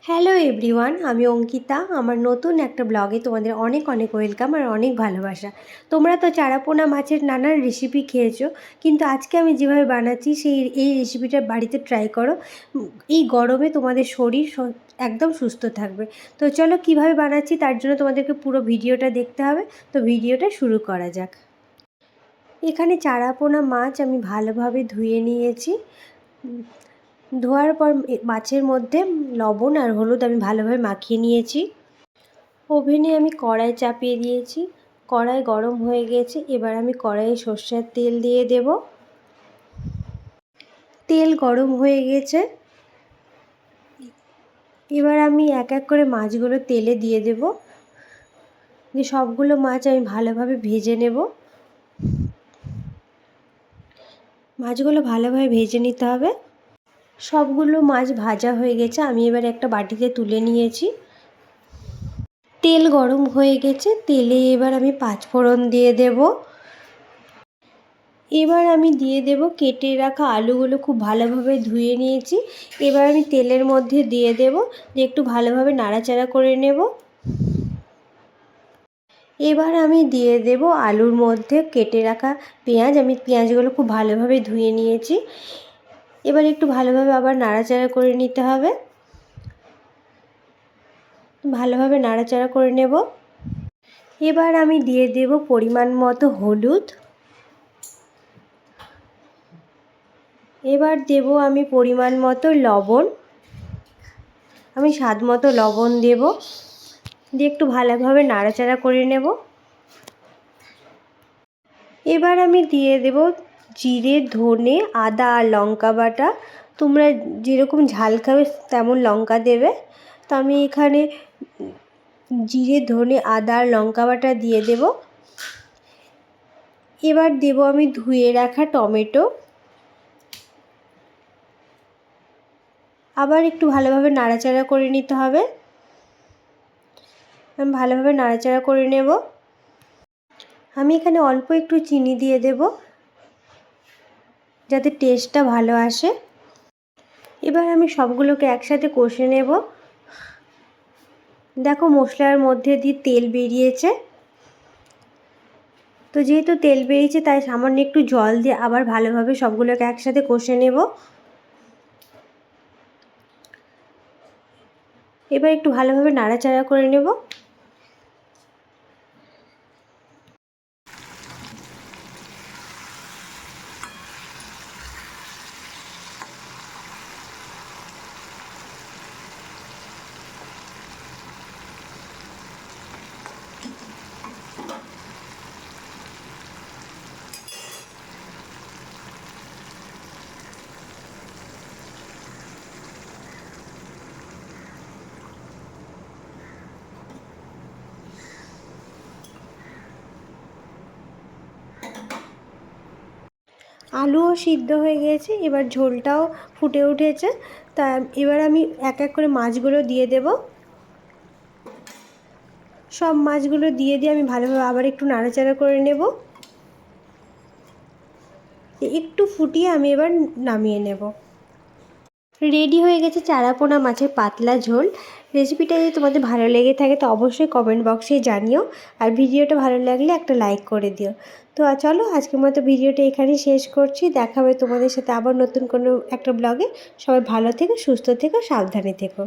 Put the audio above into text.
Hello everyone, আমি অঙ্কিতা। আমার নতুন একটা ব্লগে তোমাদের অনেক অনেক ওয়েলকাম আর অনেক ভালোবাসা। তোমরা তো চারাপোনা মাছের নানান রেসিপি খেয়েছো, কিন্তু আজকে আমি যেভাবে বানাচ্ছি এই রেসিপিটা বাড়িতে ট্রাই করো। এই গরমে তোমাদের শরীর একদম সুস্থ থাকবে। তো চলো কিভাবে বানাচ্ছি তার জন্য তোমাদেরকে পুরো ভিডিওটা দেখতে হবে। তো ভিডিওটা শুরু করা যাক। এখানে চারাপোনা মাছ আমি ভালোভাবে ধুয়ে নিয়েছি। ধোয়ার পর মাছের মধ্যে লবণ আর হলুদ আমি ভালোভাবে মাখিয়ে নিয়েছি। ওভেনে আমি কড়াই চাপিয়ে দিয়েছি। কড়াই গরম হয়ে গেছে। এবার আমি কড়াইয়ে সর্ষের তেল দিয়ে দেব। তেল গরম হয়ে গেছে। এবার আমি এক এক করে মাছগুলো তেলে দিয়ে দেব। সবগুলো মাছ আমি ভালোভাবে ভেজে নেব। মাছগুলো ভালোভাবে ভেজে নিতে হবে। সবগুলো মাছ ভাজা হয়ে গেছে। আমি এবার একটা বাটিতে তুলে নিয়েছি। তেল গরম হয়ে গেছে। তেলে এবার আমি পাঁচফোড়ন দিয়ে দেব। এবার আমি দিয়ে দেব কেটে রাখা আলুগুলো খুব ভালোভাবে ধুয়ে নিয়েছি। এবার আমি তেলের মধ্যে দিয়ে দেব, দিয়ে একটু ভালোভাবে নাড়াচাড়া করে নেব। এবার আমি দিয়ে দেব আলুর মধ্যে কেটে রাখা পেঁয়াজ। আমি পেঁয়াজগুলো খুব ভালোভাবে ধুয়ে নিয়েছি। এবার একটু ভালোভাবে আবার নাড়াচাড়া করে নিতে হবে। ভালোভাবে নাড়াচাড়া করে নেব। এবার আমি দিয়ে দেব পরিমাণ মতো হলুদ। এবার দেব আমি পরিমাণ মতো লবণ। আমি স্বাদ মতো লবণ দেব, দিয়ে একটু ভালোভাবে নাড়াচাড়া করে নেব। এবার আমি দিয়ে দেব জিরে, ধনে, আদা আর লঙ্কা বাটা। তোমরা যেরকম ঝাল খাবে তেমন লঙ্কা দেবে। তো আমি এখানে জিরে, ধনে, আদা আর লঙ্কা বাটা দিয়ে দেব। এবার দেব আমি ধুয়ে রাখা টমেটো। আবার একটু ভালোভাবে নাড়াচাড়া করে নিতে হবে। আমি ভালোভাবে নাড়াচাড়া করে নেব। আমি এখানে অল্প একটু চিনি দিয়ে দেব যাতে টেস্টটা ভালো আসে। এবার আমি সবগুলোকে একসাথে কষে নেব। দেখো মশলার মধ্যে দিয়ে তেল বেরিয়েছে। তো যেহেতু তেল বেরিয়েছে তাই সামান্য একটু জল দিয়ে আবার ভালোভাবে সবগুলোকে একসাথে কষে নেব। এবার একটু ভালোভাবে নাড়াচাড়া করে নেব। আলুও সিদ্ধ হয়ে গিয়েছে। এবার ঝোলটাও ফুটে উঠেছে। তা এবার আমি এক এক করে মাছগুলো দিয়ে দেব। সব মাছগুলো দিয়ে আমি ভালোভাবে আবার একটু নাড়াচাড়া করে নেব। একটু ফুটিয়ে আমি এবার নামিয়ে নেব। রেডি হয়ে গেছে চারাপোনা মাছের পাতলা ঝোল। রেসিপিটা যদি তোমাদের ভালো লেগে থাকে তো অবশ্যই কমেন্ট বক্সে জানিও। আর ভিডিওটা ভালো লাগলে একটা লাইক করে দিও। তো চলো আজকের মতো ভিডিওটা এখানেই শেষ করছি। দেখা হবে তোমাদের সাথে আবার নতুন কোনো একটা ব্লগে। সবাই ভালো থেকো, সুস্থ থেকো, সাবধানে থেকো।